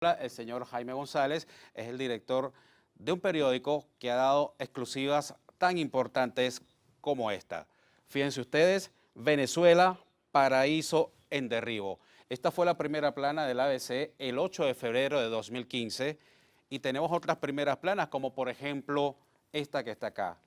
El señor Jaime González es el director de un periódico que ha dado exclusivas tan importantes como esta. Fíjense ustedes, Venezuela, paraíso en derribo. Esta fue la primera plana del ABC el 8 de febrero de 2015 y tenemos otras primeras planas como por ejemplo esta que está acá.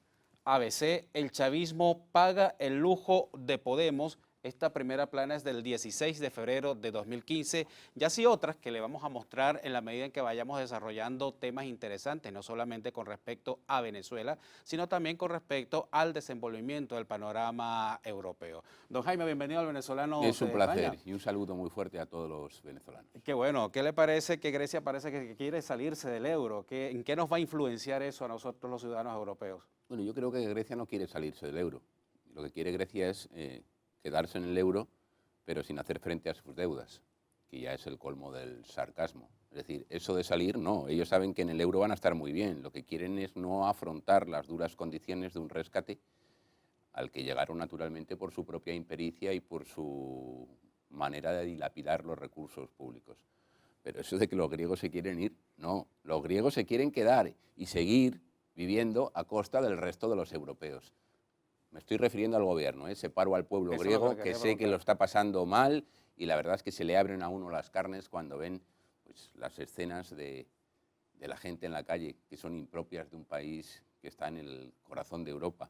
ABC, el chavismo paga el lujo de Podemos. Esta primera plana es del 16 de febrero de 2015 y así otras que le vamos a mostrar en la medida en que vayamos desarrollando temas interesantes, no solamente con respecto a Venezuela, sino también con respecto al desenvolvimiento del panorama europeo. Don Jaime, bienvenido al Venezolano Es un de España. placer y un saludo muy fuerte a todos los venezolanos. Qué bueno, ¿qué le parece que Grecia parece que quiere salirse del euro? ¿En qué nos va a influenciar eso a nosotros los ciudadanos europeos? Bueno, yo creo que Grecia no quiere salirse del euro. Lo que quiere Grecia es quedarse en el euro, pero sin hacer frente a sus deudas, que ya es el colmo del sarcasmo. Es decir, eso de salir, no. Ellos saben que en el euro van a estar muy bien. Lo que quieren es no afrontar las duras condiciones de un rescate al que llegaron naturalmente por su propia impericia y por su manera de dilapidar los recursos públicos. Pero eso de que los griegos se quieren ir, no. Los griegos se quieren quedar y seguir viviendo a costa del resto de los europeos. Me estoy refiriendo al gobierno, separo al pueblo griego, que sé que lo está pasando mal, y la verdad es que se le abren a uno las carnes cuando ven pues, las escenas de la gente en la calle, que son impropias de un país que está en el corazón de Europa.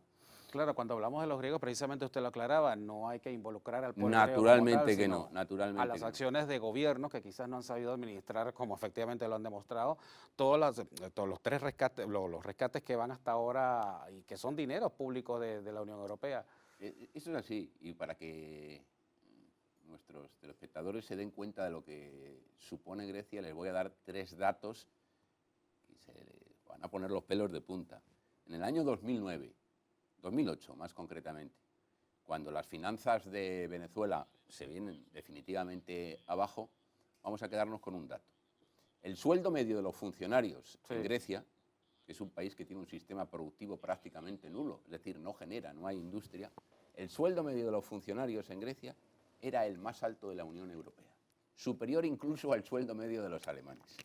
Claro, cuando hablamos de los griegos, precisamente usted lo aclaraba, no hay que involucrar al pueblo Naturalmente griego como tal, que sino no, naturalmente a las que no. acciones de gobierno que quizás no han sabido administrar, como efectivamente lo han demostrado, todos los tres rescates, los rescates que van hasta ahora y que son dineros públicos de la Unión Europea. Eso es así, y para que nuestros telespectadores se den cuenta de lo que supone Grecia, les voy a dar 3 datos que se van a poner los pelos de punta. En el año 2008 más concretamente, cuando las finanzas de Venezuela se vienen definitivamente abajo, vamos a quedarnos con un dato. El sueldo medio de los funcionarios en Grecia, que es un país que tiene un sistema productivo prácticamente nulo, es decir, no genera, no hay industria, el sueldo medio de los funcionarios en Grecia era el más alto de la Unión Europea, superior incluso al sueldo medio de los alemanes.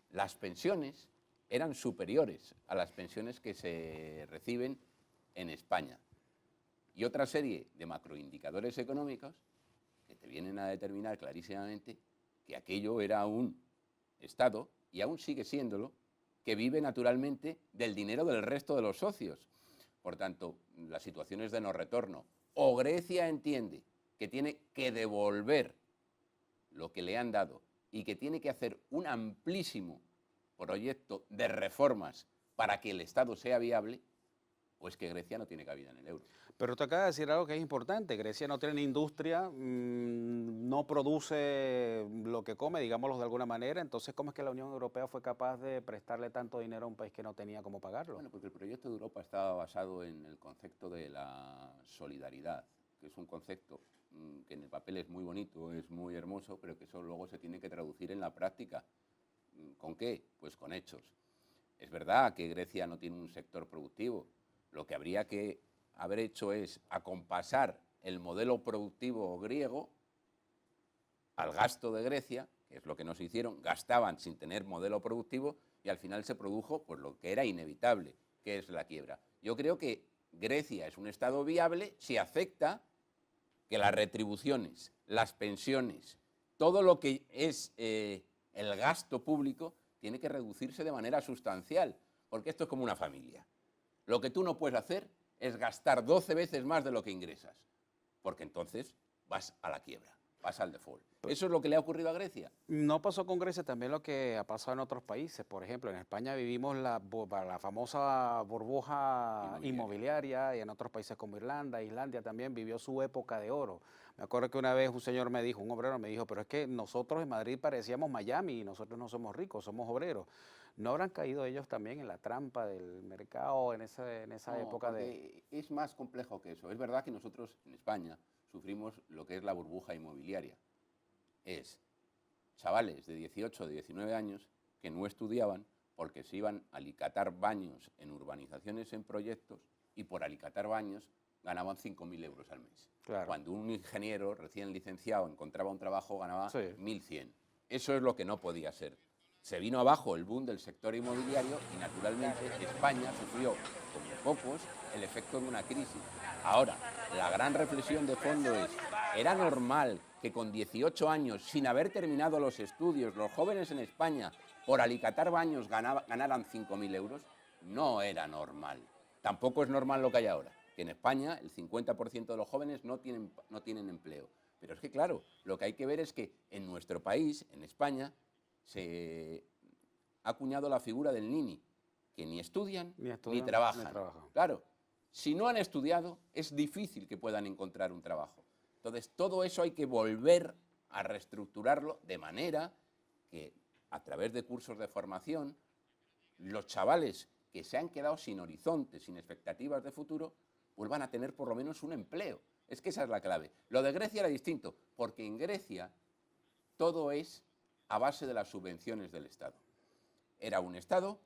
Las pensiones eran superiores a las pensiones que se reciben en España. Y otra serie de macroindicadores económicos que te vienen a determinar clarísimamente que aquello era un Estado, y aún sigue siéndolo, que vive naturalmente del dinero del resto de los socios. Por tanto, las situaciones de no retorno, o Grecia entiende que tiene que devolver lo que le han dado y que tiene que hacer un amplísimo proyecto de reformas para que el Estado sea viable, pues que Grecia no tiene cabida en el euro. Pero tú acabas de decir algo que es importante, Grecia no tiene industria, no produce lo que come, digámoslo de alguna manera, entonces ¿cómo es que la Unión Europea fue capaz de prestarle tanto dinero a un país que no tenía cómo pagarlo? Bueno, porque el proyecto de Europa estaba basado en el concepto de la solidaridad, que es un concepto que en el papel es muy bonito, es muy hermoso, pero que eso luego se tiene que traducir en la práctica. ¿Con qué? Pues con hechos. Es verdad que Grecia no tiene un sector productivo. Lo que habría que haber hecho es acompasar el modelo productivo griego al gasto de Grecia, que es lo que nos hicieron, gastaban sin tener modelo productivo y al final se produjo pues, lo que era inevitable, que es la quiebra. Yo creo que Grecia es un Estado viable si acepta que las retribuciones, las pensiones, todo lo que es el gasto público tiene que reducirse de manera sustancial, porque esto es como una familia. Lo que tú no puedes hacer es gastar 12 veces más de lo que ingresas, porque entonces vas a la quiebra, vas al default. ¿Eso es lo que le ha ocurrido a Grecia? No pasó con Grecia también lo que ha pasado en otros países. Por ejemplo, en España vivimos la famosa burbuja inmobiliaria y en otros países como Irlanda, Islandia también vivió su época de oro. Me acuerdo que una vez un señor me dijo, un obrero me dijo, pero es que nosotros en Madrid parecíamos Miami y nosotros no somos ricos, somos obreros. ¿No habrán caído ellos también en la trampa del mercado en esa época de...? Es más complejo que eso. Es verdad que nosotros en España sufrimos lo que es la burbuja inmobiliaria. Es chavales de 18 o 19 años que no estudiaban porque se iban a alicatar baños en urbanizaciones en proyectos y por alicatar baños ganaban 5.000 euros al mes. Claro. Cuando un ingeniero recién licenciado encontraba un trabajo ganaba 1.100. Eso es lo que no podía ser. Se vino abajo el boom del sector inmobiliario y naturalmente España sufrió, como pocos, el efecto de una crisis. Ahora, la gran reflexión de fondo es, ¿era normal que con 18 años, sin haber terminado los estudios, los jóvenes en España, por alicatar baños, ganaran 5.000 euros? No era normal. Tampoco es normal lo que hay ahora, que en España el 50% de los jóvenes no tienen empleo. Pero es que, claro, lo que hay que ver es que en nuestro país, en España, se ha acuñado la figura del nini, que ni estudian ni trabajan. Claro, si no han estudiado, es difícil que puedan encontrar un trabajo. Entonces, todo eso hay que volver a reestructurarlo de manera que, a través de cursos de formación, los chavales que se han quedado sin horizonte, sin expectativas de futuro, vuelvan a tener por lo menos un empleo. Es que esa es la clave. Lo de Grecia era distinto, porque en Grecia todo es a base de las subvenciones del Estado. Era un Estado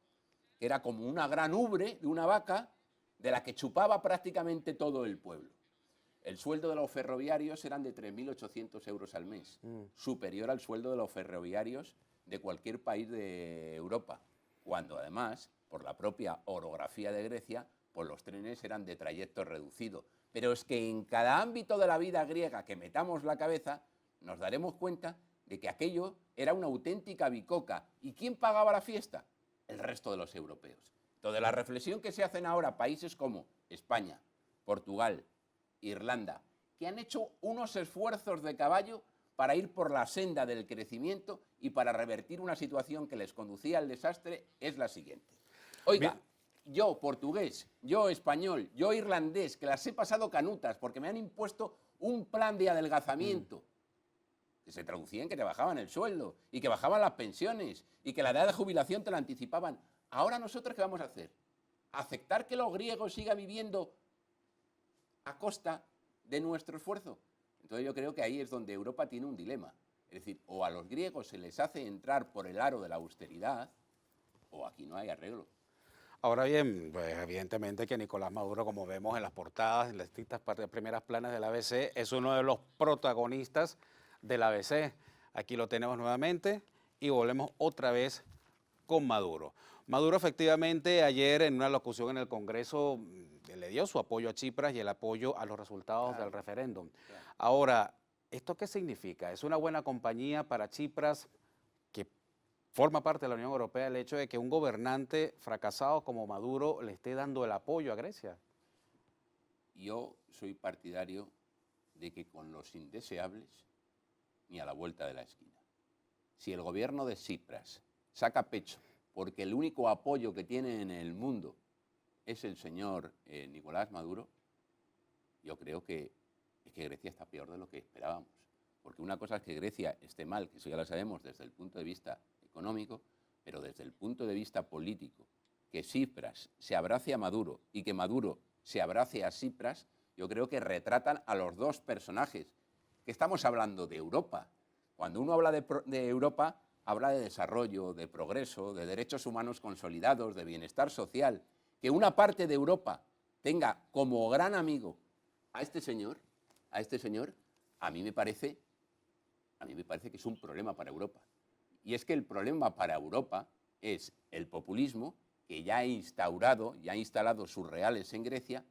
que era como una gran ubre de una vaca de la que chupaba prácticamente todo el pueblo. El sueldo de los ferroviarios eran de 3.800 euros al mes, superior al sueldo de los ferroviarios de cualquier país de Europa, cuando además, por la propia orografía de Grecia, pues los trenes eran de trayecto reducido. Pero es que en cada ámbito de la vida griega que metamos la cabeza, nos daremos cuenta de que aquello era una auténtica bicoca. ¿Y quién pagaba la fiesta? El resto de los europeos. Entonces, la reflexión que se hacen ahora países como España, Portugal, Irlanda, que han hecho unos esfuerzos de caballo para ir por la senda del crecimiento y para revertir una situación que les conducía al desastre, es la siguiente. Oiga, yo portugués, yo español, yo irlandés, que las he pasado canutas porque me han impuesto un plan de adelgazamiento que se traducía en que te bajaban el sueldo y que bajaban las pensiones y que la edad de jubilación te la anticipaban. Ahora nosotros, ¿qué vamos a hacer? ¿Aceptar que los griegos sigan viviendo a costa de nuestro esfuerzo? Entonces yo creo que ahí es donde Europa tiene un dilema. Es decir, o a los griegos se les hace entrar por el aro de la austeridad, o aquí no hay arreglo. Ahora bien, pues evidentemente que Nicolás Maduro, como vemos en las portadas, en las distintas primeras planas del ABC, es uno de los protagonistas del ABC. Aquí lo tenemos nuevamente y volvemos otra vez con Maduro. Maduro efectivamente ayer en una locución en el Congreso le dio su apoyo a Tsipras y el apoyo a los resultados del referéndum. Ahora, ¿esto qué significa? ¿Es una buena compañía para Tsipras, que forma parte de la Unión Europea, el hecho de que un gobernante fracasado como Maduro le esté dando el apoyo a Grecia? Yo soy partidario de que con los indeseables ni a la vuelta de la esquina. Si el gobierno de Tsipras saca pecho porque el único apoyo que tiene en el mundo es el señor Nicolás Maduro, yo creo que Grecia está peor de lo que esperábamos. Porque una cosa es que Grecia esté mal, que eso ya lo sabemos desde el punto de vista económico, pero desde el punto de vista político, que Tsipras se abrace a Maduro y que Maduro se abrace a Tsipras, yo creo que retratan a los dos personajes. Que estamos hablando de Europa. Cuando uno habla de Europa, habla de desarrollo, de progreso, de derechos humanos consolidados, de bienestar social. Que una parte de Europa tenga como gran amigo a este señor, a mí me parece que es un problema para Europa. Y es que el problema para Europa es el populismo, que ya ha instalado sus reales en Grecia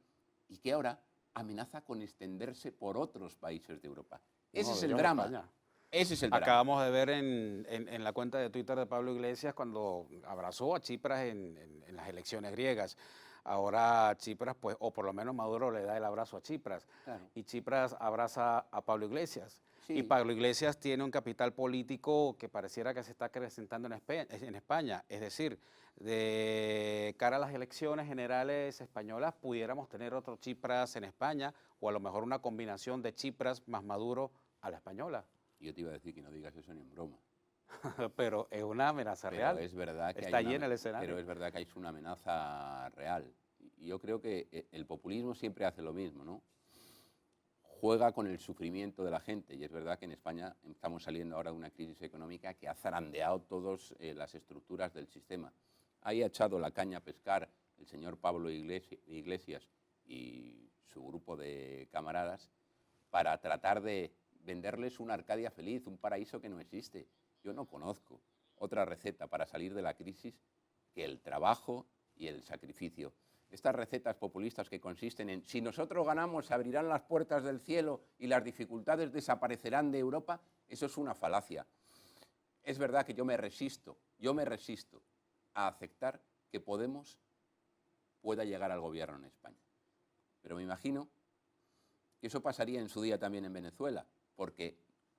y que ahora amenaza con extenderse por otros países de Europa. Ese es el drama. Ese es el drama. Acabamos de ver en la cuenta de Twitter de Pablo Iglesias cuando abrazó a Tsipras en las elecciones griegas. Ahora Tsipras, pues, o por lo menos Maduro le da el abrazo a Tsipras. Claro. Y Tsipras abraza a Pablo Iglesias. Sí. Y Pablo Iglesias tiene un capital político que pareciera que se está acrecentando en España. Es decir, de cara a las elecciones generales españolas, pudiéramos tener otro Tsipras en España, o a lo mejor una combinación de Tsipras más Maduro a la española. Yo te iba a decir que no digas eso ni en broma. Pero es una amenaza real. Es verdad que está allí en el escenario. Pero es verdad que hay una amenaza real. Y yo creo que el populismo siempre hace lo mismo, ¿no? Juega con el sufrimiento de la gente. Y es verdad que en España estamos saliendo ahora de una crisis económica que ha zarandeado todas las estructuras del sistema. Ahí ha echado la caña a pescar el señor Pablo Iglesias y su grupo de camaradas para tratar de venderles una Arcadia feliz, un paraíso que no existe. yo no conozco otra receta para salir de la crisis que el trabajo y el sacrificio. Estas recetas populistas que consisten en si nosotros ganamos se abrirán las puertas del cielo y las dificultades desaparecerán de Europa, eso es una falacia. Es verdad que yo me resisto a aceptar que Podemos pueda llegar al gobierno en España. Pero me imagino que eso pasaría en su día también en Venezuela, porque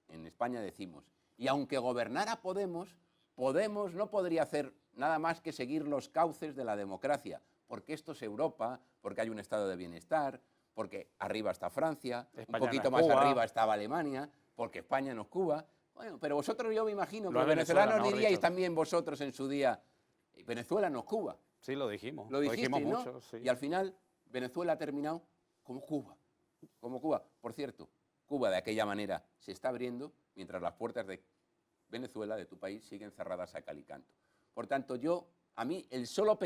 en España decimos, y aunque gobernara Podemos, Podemos no podría hacer nada más que seguir los cauces de la democracia, porque esto es Europa, porque hay un estado de bienestar, porque arriba está Francia, España un poquito no es más Cuba. arriba estaba Alemania, porque España no es Cuba. Bueno, pero vosotros, yo me imagino que No los es Venezuela, venezolanos mejor diríais dicho. también vosotros en su día, Venezuela no es Cuba. Sí, lo dijimos. Lo dijiste, dijimos ¿no? mucho, sí. Y al final Venezuela ha terminado como Cuba. Como Cuba. Por cierto, Cuba de aquella manera se está abriendo mientras las puertas de Venezuela, de tu país, siguen cerradas a cal y canto. Por tanto, a mí, el solo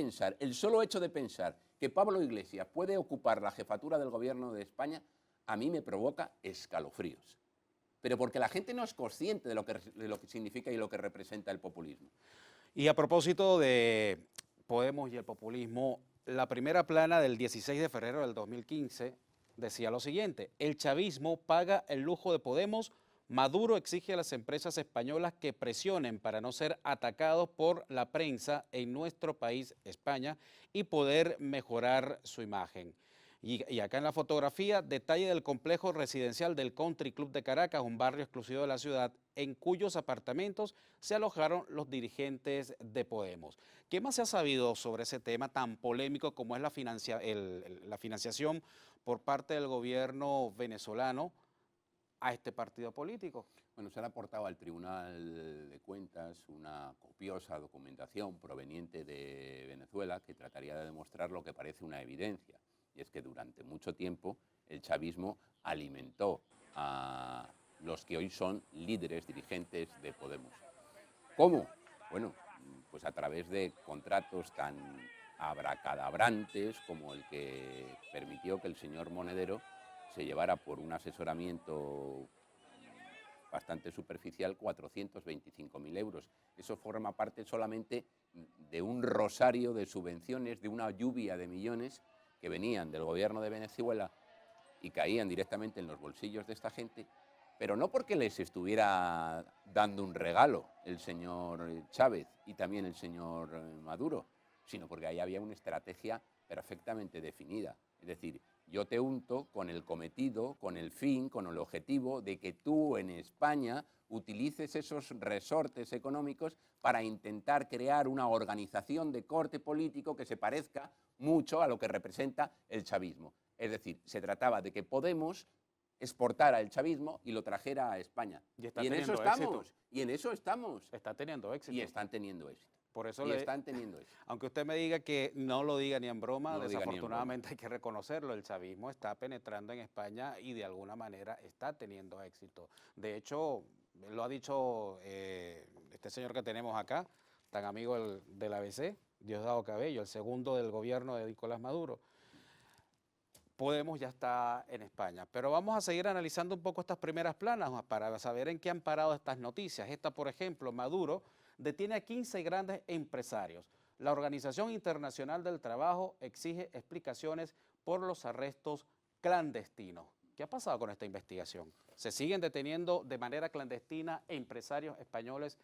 hecho de pensar que Pablo Iglesias puede ocupar la jefatura del gobierno de España, a mí me provoca escalofríos. Pero porque la gente no es consciente de lo que significa y lo que representa el populismo. Y a propósito de Podemos y el populismo, la primera plana del 16 de febrero del 2015 decía lo siguiente: el chavismo paga el lujo de Podemos, Maduro exige a las empresas españolas que presionen para no ser atacados por la prensa en nuestro país, España, y poder mejorar su imagen. Y acá en la fotografía, detalle del complejo residencial del Country Club de Caracas, un barrio exclusivo de la ciudad, en cuyos apartamentos se alojaron los dirigentes de Podemos. ¿Qué más se ha sabido sobre ese tema tan polémico como es la financiación por parte del gobierno venezolano a este partido político? Bueno, se le ha aportado al Tribunal de Cuentas una copiosa documentación proveniente de Venezuela que trataría de demostrar lo que parece una evidencia, y es que durante mucho tiempo el chavismo alimentó a los que hoy son líderes dirigentes de Podemos. ¿Cómo? Bueno, pues a través de contratos tan abracadabrantes como el que permitió que el señor Monedero se llevara por un asesoramiento bastante superficial 425.000 euros. Eso forma parte solamente de un rosario de subvenciones, de una lluvia de millones que venían del gobierno de Venezuela y caían directamente en los bolsillos de esta gente, pero no porque les estuviera dando un regalo el señor Chávez y también el señor Maduro, sino porque ahí había una estrategia perfectamente definida. Es decir, yo te unto con el cometido, con el fin, con el objetivo de que tú en España utilices esos resortes económicos para intentar crear una organización de corte político que se parezca mucho a lo que representa el chavismo. Es decir, se trataba de que Podemos exportara el chavismo y lo trajera a España. Y Y en eso estamos. Y en eso estamos. Está teniendo éxito. Y están teniendo éxito. Por eso están teniendo éxito. Aunque usted me diga que no lo diga ni en broma, No desafortunadamente hay que reconocerlo, el chavismo está penetrando en España y de alguna manera está teniendo éxito. De hecho, lo ha dicho este señor que tenemos acá, tan amigo del ABC, Diosdado Cabello, el segundo del gobierno de Nicolás Maduro. Podemos ya está en España, pero vamos a seguir analizando un poco estas primeras planas para saber en qué han parado estas noticias. Esta, por ejemplo, Maduro detiene a 15 grandes empresarios. La Organización Internacional del Trabajo exige explicaciones por los arrestos clandestinos. ¿Qué ha pasado con esta investigación? ¿Se siguen deteniendo de manera clandestina empresarios españoles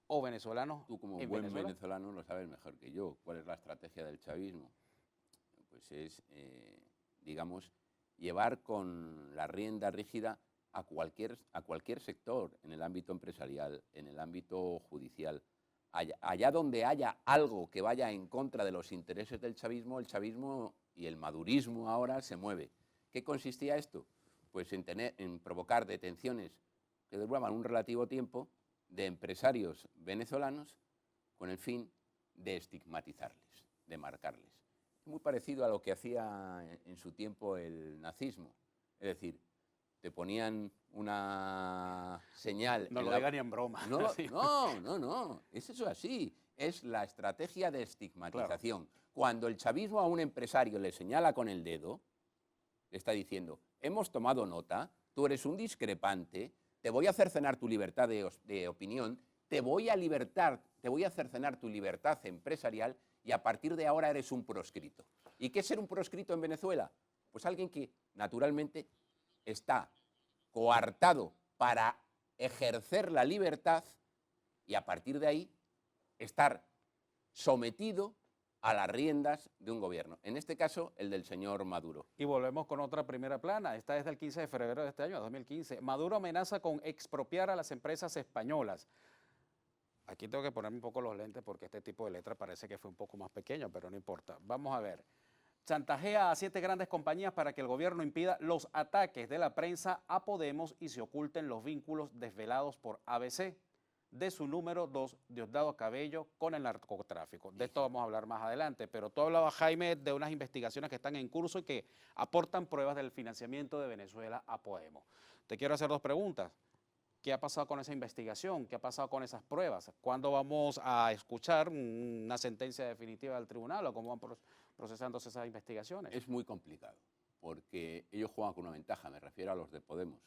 o venezolanos? Tú como buen venezolano lo sabes mejor que yo. ¿Cuál es la estrategia del chavismo? Pues es, digamos, llevar con la rienda rígida a cualquier sector, en el ámbito empresarial, en el ámbito judicial. Allá donde haya algo que vaya en contra de los intereses del chavismo, el chavismo y el madurismo ahora se mueve. ¿Qué consistía esto? Pues en provocar detenciones que duraban un relativo tiempo de empresarios venezolanos con el fin de estigmatizarles, de marcarles. Muy parecido a lo que hacía en su tiempo el nazismo. Es decir, te ponían una señal... No lo diga ni en broma. No, es eso así. Es la estrategia de estigmatización. Claro. Cuando el chavismo a un empresario le señala con el dedo, le está diciendo, hemos tomado nota, tú eres un discrepante, te voy a cercenar tu libertad de opinión te voy a libertar, te voy a cercenar tu libertad empresarial y a partir de ahora eres un proscrito. ¿Y qué es ser un proscrito en Venezuela? Pues alguien que naturalmente está coartado para ejercer la libertad y a partir de ahí estar sometido a las riendas de un gobierno, en este caso el del señor Maduro. Y volvemos con otra primera plana, esta es del 15 de febrero de este año, 2015. Maduro amenaza con expropiar a las empresas españolas. Aquí tengo que ponerme un poco los lentes porque este tipo de letra parece que fue un poco más pequeño, pero no importa. Vamos a ver. Chantajea a 7 grandes compañías para que el gobierno impida los ataques de la prensa a Podemos y se oculten los vínculos desvelados por ABC de su número 2, Diosdado Cabello, con el narcotráfico. De esto vamos a hablar más adelante, pero tú hablabas, Jaime, de unas investigaciones que están en curso y que aportan pruebas del financiamiento de Venezuela a Podemos. Te quiero hacer 2 preguntas. ¿Qué ha pasado con esa investigación? ¿Qué ha pasado con esas pruebas? ¿Cuándo vamos a escuchar una sentencia definitiva del tribunal o cómo van procesándose esas investigaciones? Es muy complicado, porque ellos juegan con una ventaja, me refiero a los de Podemos,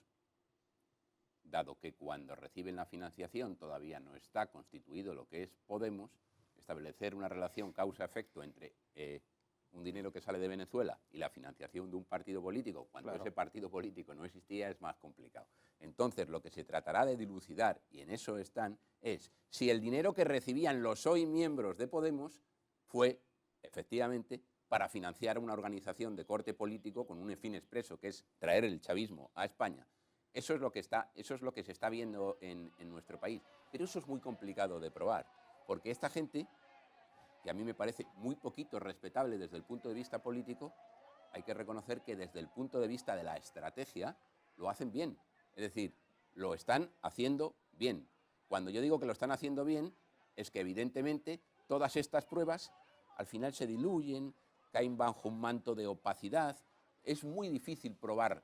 dado que cuando reciben la financiación todavía no está constituido lo que es Podemos, establecer una relación causa-efecto entre un dinero que sale de Venezuela y la financiación de un partido político, cuando Claro. ese partido político no existía, es más complicado. Entonces, lo que se tratará de dilucidar, y en eso están, es si el dinero que recibían los hoy miembros de Podemos fue, efectivamente, para financiar una organización de corte político con un fin expreso, que es traer el chavismo a España. Eso es lo que se está viendo en nuestro país. Pero eso es muy complicado de probar, porque esta gente, que a mí me parece muy poquito respetable desde el punto de vista político, hay que reconocer que desde el punto de vista de la estrategia lo hacen bien. Es decir, lo están haciendo bien. Cuando yo digo que lo están haciendo bien, es que evidentemente todas estas pruebas al final se diluyen, caen bajo un manto de opacidad. Es muy difícil probar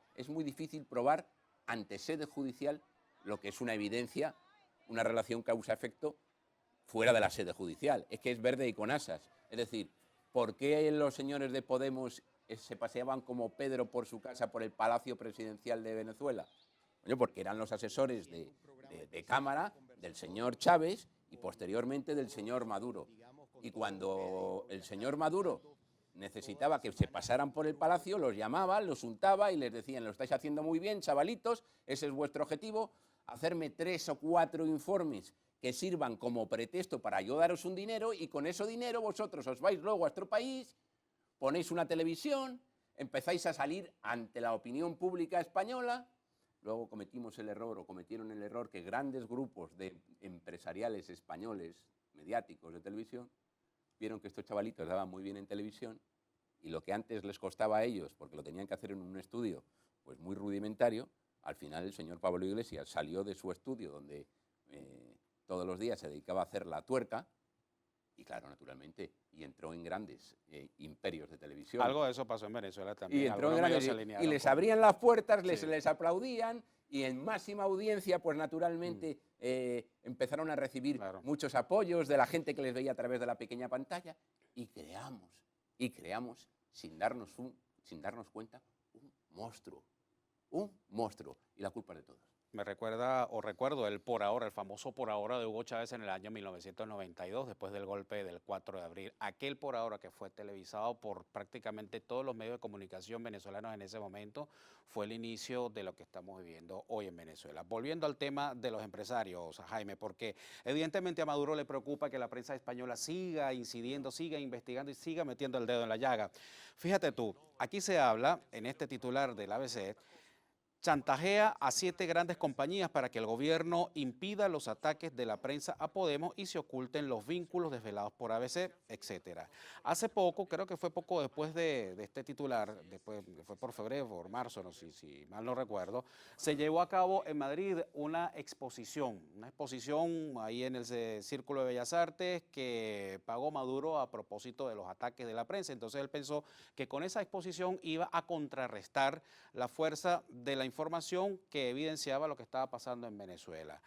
ante sede judicial lo que es una evidencia, una relación causa-efecto fuera de la sede judicial. Es que es verde y con asas. Es decir, ¿por qué los señores de Podemos se paseaban como Pedro por su casa por el Palacio Presidencial de Venezuela? Bueno, porque eran los asesores de Cámara del señor Chávez y posteriormente del señor Maduro. Y cuando el señor Maduro necesitaba que se pasaran por el palacio, los llamaba, los untaba y les decían: lo estáis haciendo muy bien, chavalitos, ese es vuestro objetivo, hacerme 3 o 4 informes que sirvan como pretexto para yo daros un dinero y con ese dinero vosotros os vais luego a vuestro país, ponéis una televisión, empezáis a salir ante la opinión pública española. Luego cometieron el error que grandes grupos de empresariales españoles, mediáticos de televisión, vieron que estos chavalitos daban muy bien en televisión y lo que antes les costaba a ellos, porque lo tenían que hacer en un estudio pues muy rudimentario, al final el señor Pablo Iglesias salió de su estudio donde todos los días se dedicaba a hacer la tuerca y claro, naturalmente, y entró en grandes imperios de televisión. Algo de eso pasó en Venezuela también. Y entró en Algunos medios grandes, se y alinearon les con- abrían las puertas, Sí. les aplaudían y en máxima audiencia, pues naturalmente empezaron a recibir Claro. muchos apoyos de la gente que les veía a través de la pequeña pantalla y creamos sin darnos cuenta un monstruo y la culpa es de todos. Me recuerdo el famoso por ahora de Hugo Chávez en el año 1992, después del golpe del 4 de abril. Aquel por ahora que fue televisado por prácticamente todos los medios de comunicación venezolanos en ese momento, fue el inicio de lo que estamos viviendo hoy en Venezuela. Volviendo al tema de los empresarios, Jaime, porque evidentemente a Maduro le preocupa que la prensa española siga incidiendo, siga investigando y siga metiendo el dedo en la llaga. Fíjate tú, aquí se habla, en este titular del ABC, chantajea a 7 grandes compañías para que el gobierno impida los ataques de la prensa a Podemos y se oculten los vínculos desvelados por ABC, etcétera. Hace poco, creo que fue poco después de este titular, después fue por febrero, por marzo, no sé si mal no recuerdo, se llevó a cabo en Madrid una exposición ahí en el Círculo de Bellas Artes que pagó Maduro a propósito de los ataques de la prensa. Entonces él pensó que con esa exposición iba a contrarrestar la fuerza de la información que evidenciaba lo que estaba pasando en Venezuela.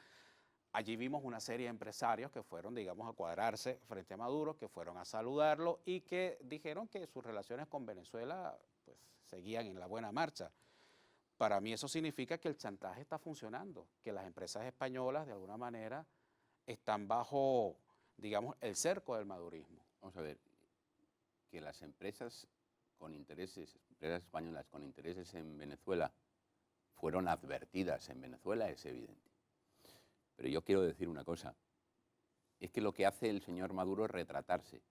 Allí vimos una serie de empresarios que fueron, digamos, a cuadrarse frente a Maduro, que fueron a saludarlo y que dijeron que sus relaciones con Venezuela pues, seguían en la buena marcha. Para mí eso significa que el chantaje está funcionando, que las empresas españolas de alguna manera están bajo, digamos, el cerco del madurismo. Vamos a ver, que las empresas con intereses, empresas españolas con intereses en Venezuela, fueron advertidas en Venezuela, es evidente. Pero yo quiero decir una cosa, es que lo que hace el señor Maduro es retratarse,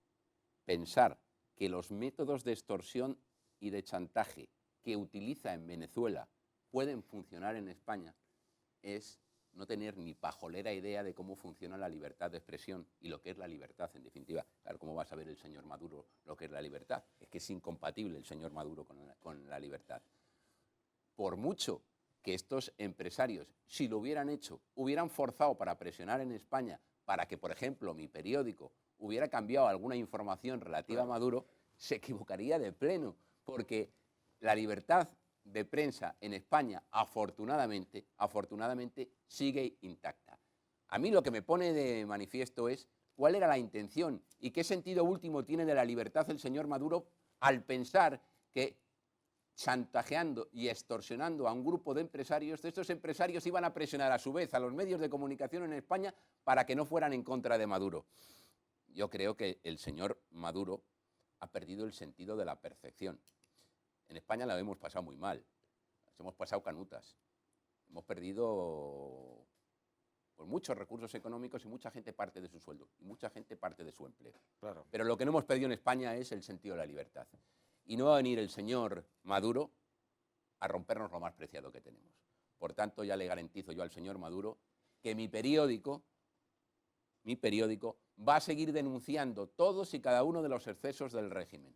pensar que los métodos de extorsión y de chantaje que utiliza en Venezuela pueden funcionar en España, es no tener ni pajolera idea de cómo funciona la libertad de expresión y lo que es la libertad, en definitiva. Claro, ¿cómo va a saber el señor Maduro lo que es la libertad? Es que es incompatible el señor Maduro con la libertad. Por mucho que estos empresarios, si lo hubieran hecho, hubieran forzado para presionar en España para que, por ejemplo, mi periódico hubiera cambiado alguna información relativa a Maduro, se equivocaría de pleno, porque la libertad de prensa en España, afortunadamente, sigue intacta. A mí lo que me pone de manifiesto es cuál era la intención y qué sentido último tiene de la libertad el señor Maduro al pensar que chantajeando y extorsionando a un grupo de empresarios, estos empresarios iban a presionar a su vez a los medios de comunicación en España para que no fueran en contra de Maduro. Yo creo que el señor Maduro ha perdido el sentido de la perfección. En España la hemos pasado muy mal, las hemos pasado canutas, hemos perdido pues, muchos recursos económicos y mucha gente parte de su sueldo y mucha gente parte de su empleo. Claro. Pero lo que no hemos perdido en España es el sentido de la libertad. Y no va a venir el señor Maduro a rompernos lo más preciado que tenemos. Por tanto, ya le garantizo yo al señor Maduro que mi periódico va a seguir denunciando todos y cada uno de los excesos del régimen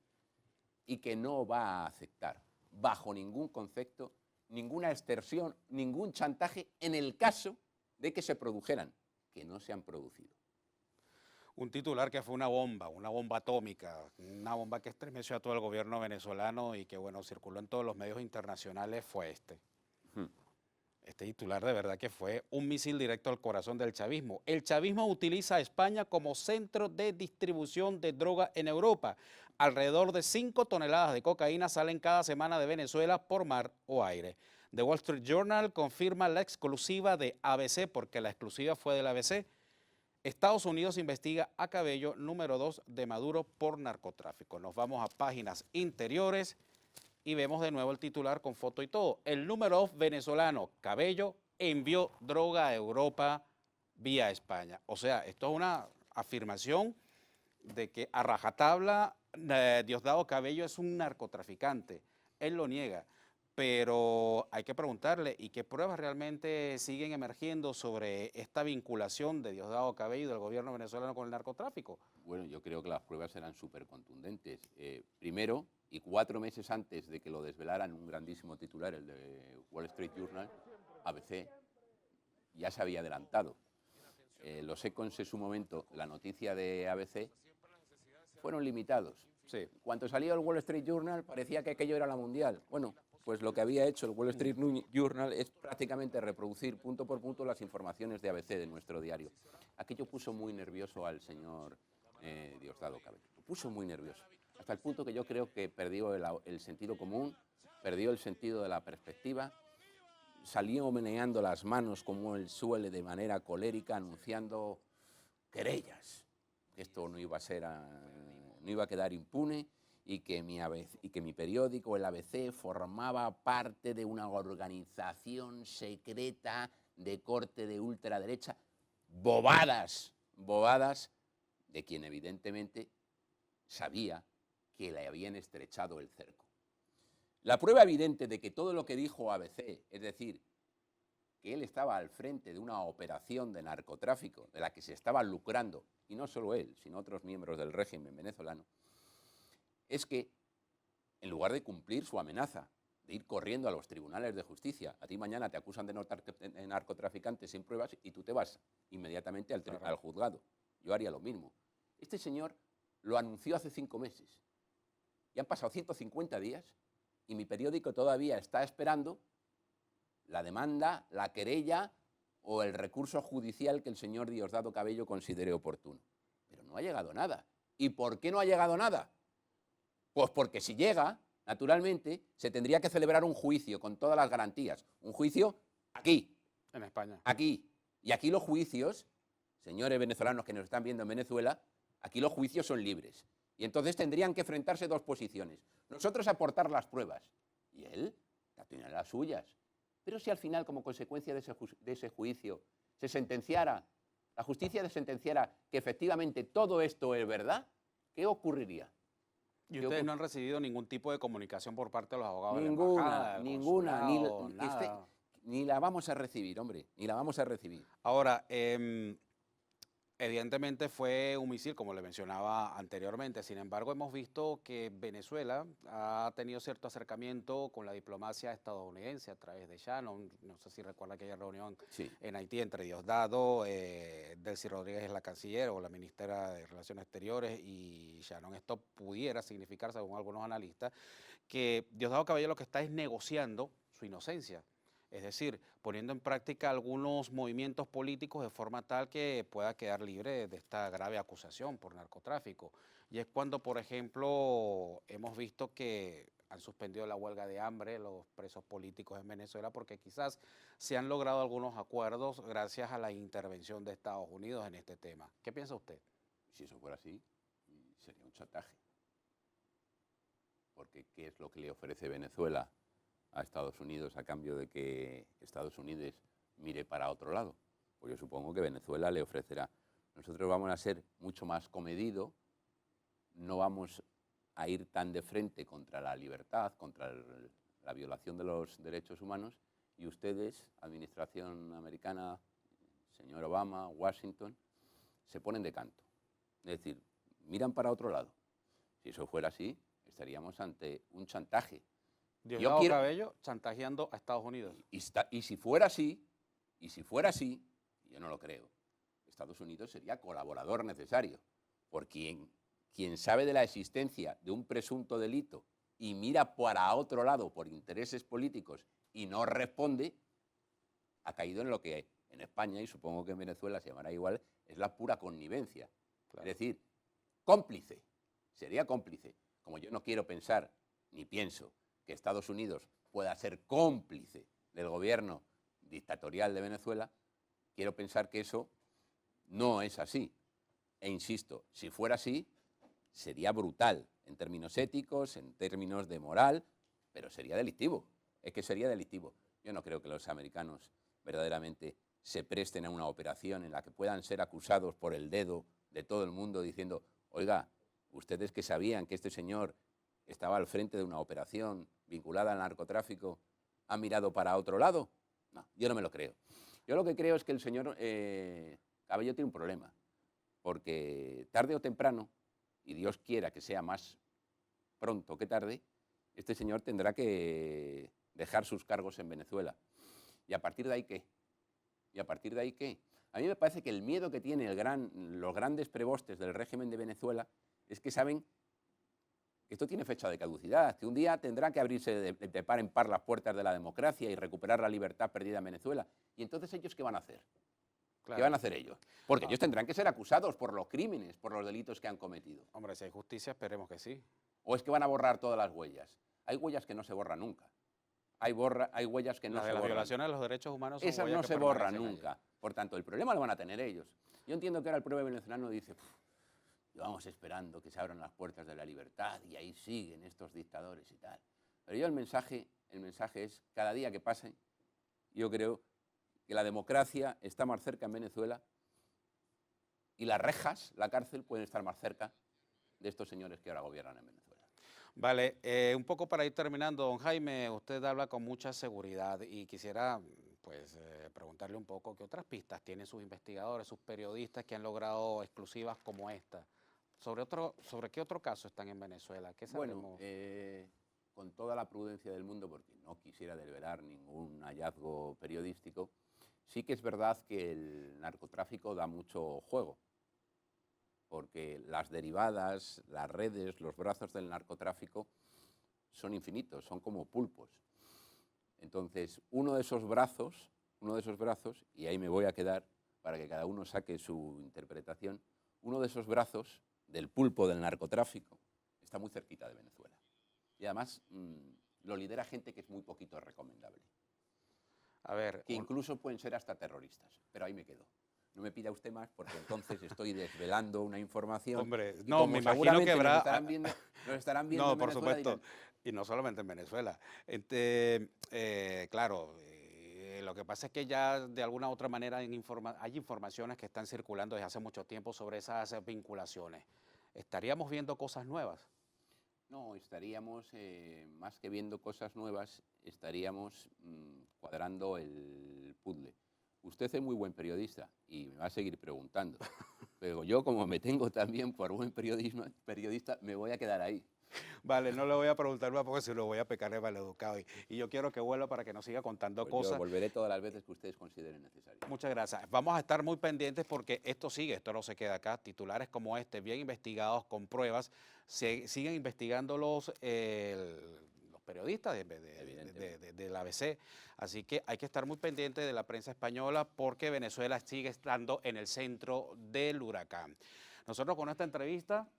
y que no va a aceptar, bajo ningún concepto, ninguna extorsión, ningún chantaje en el caso de que se produjeran, que no se han producido. Un titular que fue una bomba atómica, una bomba que estremeció a todo el gobierno venezolano y que, bueno, circuló en todos los medios internacionales, fue este. Este titular de verdad que fue un misil directo al corazón del chavismo. El chavismo utiliza a España como centro de distribución de droga en Europa. Alrededor de 5 toneladas de cocaína salen cada semana de Venezuela por mar o aire. The Wall Street Journal confirma la exclusiva de ABC, porque la exclusiva fue del ABC. Estados Unidos investiga a Cabello, número 2 de Maduro, por narcotráfico. Nos vamos a páginas interiores y vemos de nuevo el titular con foto y todo. El número 2 venezolano, Cabello, envió droga a Europa vía España. O sea, esto es una afirmación de que a rajatabla Diosdado Cabello es un narcotraficante. Él lo niega, pero hay que preguntarle, ¿y qué pruebas realmente siguen emergiendo sobre esta vinculación de Diosdado Cabello y del gobierno venezolano con el narcotráfico? Bueno, yo creo que las pruebas eran súper contundentes. Primero, y 4 meses antes de que lo desvelaran un grandísimo titular, el de Wall Street Journal, ABC ya se había adelantado. Los ecos en su momento, la noticia de ABC, fueron limitados. Sí. Cuando salió el Wall Street Journal parecía que aquello era la mundial. Bueno, pues lo que había hecho el Wall Street Journal es prácticamente reproducir punto por punto las informaciones de ABC, de nuestro diario. Aquello puso muy nervioso al señor Diosdado Cabello. Lo puso muy nervioso, hasta el punto que yo creo que perdió el sentido común, perdió el sentido de la perspectiva, salió meneando las manos como él suele de manera colérica, anunciando querellas, que esto no iba a ser, no iba a quedar impune y que mi periódico, el ABC, formaba parte de una organización secreta de corte de ultraderecha. Bobadas de quien evidentemente sabía que le habían estrechado el cerco. La prueba evidente de que todo lo que dijo ABC, es decir, que él estaba al frente de una operación de narcotráfico de la que se estaba lucrando, y no solo él, sino otros miembros del régimen venezolano, es que en lugar de cumplir su amenaza, de ir corriendo a los tribunales de justicia, a ti mañana te acusan de narcotraficante sin pruebas y tú te vas inmediatamente al juzgado. Yo haría lo mismo. Este señor lo anunció hace 5 meses. Y han pasado 150 días y mi periódico todavía está esperando la demanda, la querella o el recurso judicial que el señor Diosdado Cabello considere oportuno. Pero no ha llegado nada. ¿Y por qué no ha llegado nada? Pues porque si llega, naturalmente, se tendría que celebrar un juicio con todas las garantías. Un juicio aquí. En España. Aquí. Y aquí los juicios señores venezolanos que nos están viendo en Venezuela, aquí los juicios son libres. Y entonces tendrían que enfrentarse dos posiciones. Nosotros aportar las pruebas y él tiene las suyas. Pero si al final, como consecuencia de ese juicio, se sentenciara, la justicia sentenciara que efectivamente todo esto es verdad, ¿qué ocurriría? ¿Y ustedes no han recibido ningún tipo de comunicación por parte de los abogados de la Ninguna, embajada, del ninguna, consulado, nada? ni la vamos a recibir, hombre, ni la vamos a recibir. Ahora, evidentemente fue un misil, como le mencionaba anteriormente. Sin embargo, hemos visto que Venezuela ha tenido cierto acercamiento con la diplomacia estadounidense a través de Shannon. No sé si recuerda aquella reunión Sí. en Haití entre Diosdado, Delcy Rodríguez es la canciller o la ministra de Relaciones Exteriores y Shannon. Esto pudiera significar, según algunos analistas, que Diosdado Cabello lo que está es negociando su inocencia. Es decir, poniendo en práctica algunos movimientos políticos de forma tal que pueda quedar libre de esta grave acusación por narcotráfico. Y es cuando, por ejemplo, hemos visto que han suspendido la huelga de hambre los presos políticos en Venezuela porque quizás se han logrado algunos acuerdos gracias a la intervención de Estados Unidos en este tema. ¿Qué piensa usted? Si eso fuera así, sería un chantaje. Porque ¿qué es lo que le ofrece Venezuela a Estados Unidos a cambio de que Estados Unidos mire para otro lado? Pues yo supongo que Venezuela le ofrecerá. Nosotros vamos a ser mucho más comedidos, no vamos a ir tan de frente contra la libertad, contra la violación de los derechos humanos, y ustedes, administración americana, señor Obama, Washington, se ponen de canto. Es decir, miran para otro lado. Si eso fuera así, estaríamos ante un chantaje. Diosdado Cabello chantajeando a Estados Unidos. Y si fuera así, yo no lo creo, Estados Unidos sería colaborador necesario, por quien sabe de la existencia de un presunto delito y mira para otro lado por intereses políticos y no responde, ha caído en lo que en España, y supongo que en Venezuela se llamará igual, es la pura connivencia. Claro. Es decir, cómplice, sería cómplice. Como yo no quiero pensar, ni pienso, que Estados Unidos pueda ser cómplice del gobierno dictatorial de Venezuela, quiero pensar que eso no es así. E insisto, si fuera así, sería brutal en términos éticos, en términos de moral, pero sería delictivo. Es que sería delictivo. Yo no creo que los americanos verdaderamente se presten a una operación en la que puedan ser acusados por el dedo de todo el mundo diciendo, oiga, ustedes que sabían que este señor estaba al frente de una operación vinculada al narcotráfico, ¿han mirado para otro lado? No, yo no me lo creo. Yo lo que creo es que el señor Cabello tiene un problema, porque tarde o temprano, y Dios quiera que sea más pronto que tarde, este señor tendrá que dejar sus cargos en Venezuela. ¿Y a partir de ahí qué? ¿Y a partir de ahí qué? A mí me parece que el miedo que tienen los grandes prebostes del régimen de Venezuela es que saben que esto tiene fecha de caducidad, que un día tendrá que abrirse de par en par las puertas de la democracia y recuperar la libertad perdida en Venezuela. ¿Y entonces ellos qué van a hacer? Claro. ¿Qué van a hacer ellos? Porque ellos tendrán que ser acusados por los crímenes, por los delitos que han cometido. Hombre, si hay justicia, esperemos que sí. ¿O es que van a borrar todas las huellas? Hay huellas que no se borran nunca. Hay huellas que no se borran. Las violaciones de los derechos humanos son esas no se borran nunca. Allí. Por tanto, el problema lo van a tener ellos. Yo entiendo que ahora el pueblo venezolano dice, llevamos esperando que se abran las puertas de la libertad y ahí siguen estos dictadores y tal. Pero yo el mensaje es, cada día que pase, yo creo que la democracia está más cerca en Venezuela y las rejas, la cárcel, pueden estar más cerca de estos señores que ahora gobiernan en Venezuela. Vale, un poco para ir terminando, don Jaime, usted habla con mucha seguridad y quisiera pues preguntarle un poco qué otras pistas tienen sus investigadores, sus periodistas que han logrado exclusivas como esta. ¿Sobre qué otro caso están en Venezuela? ¿Qué sabemos? Bueno, con toda la prudencia del mundo, porque no quisiera desvelar ningún hallazgo periodístico, sí que es verdad que el narcotráfico da mucho juego, porque las derivadas, las redes, los brazos del narcotráfico son infinitos, son como pulpos. Entonces, uno de esos brazos, y ahí me voy a quedar para que cada uno saque su interpretación, uno de esos brazos del pulpo del narcotráfico está muy cerquita de Venezuela. Y además lo lidera gente que es muy poquito recomendable. A ver, que incluso pueden ser hasta terroristas, pero ahí me quedo. no me pida usted más, porque entonces estoy desvelando una información. Hombre, y no, como me imagino seguramente que habrá... nos estarán viendo No, en por Venezuela, supuesto, dirán, y no solamente en Venezuela. Claro, lo que pasa es que ya de alguna u otra manera hay informaciones que están circulando desde hace mucho tiempo sobre esas vinculaciones. ¿Estaríamos viendo cosas nuevas? no, estaríamos, más que viendo cosas nuevas, estaríamos cuadrando el puzzle. Usted es muy buen periodista y me va a seguir preguntando, pero yo, como me tengo también por buen periodista, me voy a quedar ahí. Vale, no le voy a preguntar más porque se lo voy a pecar de maleducado. Y yo quiero que vuelva para que nos siga contando Pues yo cosas. volveré todas las veces que ustedes consideren necesario. Muchas gracias. Vamos a estar muy pendientes porque esto sigue, esto no se queda acá. Titulares como este, bien investigados, con pruebas, siguen investigando los periodistas del ABC. Así que hay que estar muy pendientes de la prensa española porque Venezuela sigue estando en el centro del huracán. Nosotros con esta entrevista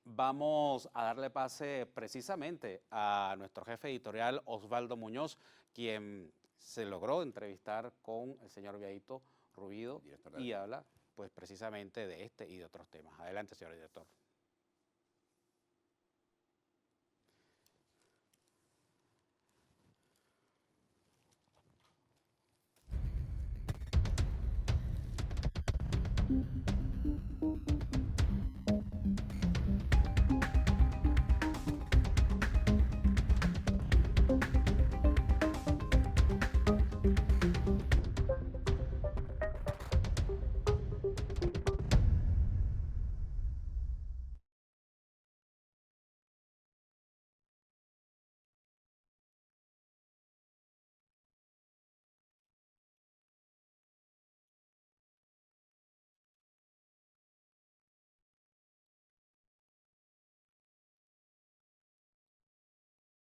vamos a darle pase precisamente a nuestro jefe editorial, Osvaldo Muñoz, quien se logró entrevistar con el señor Viadito Rubido y habla pues precisamente de este y de otros temas. Adelante, señor director.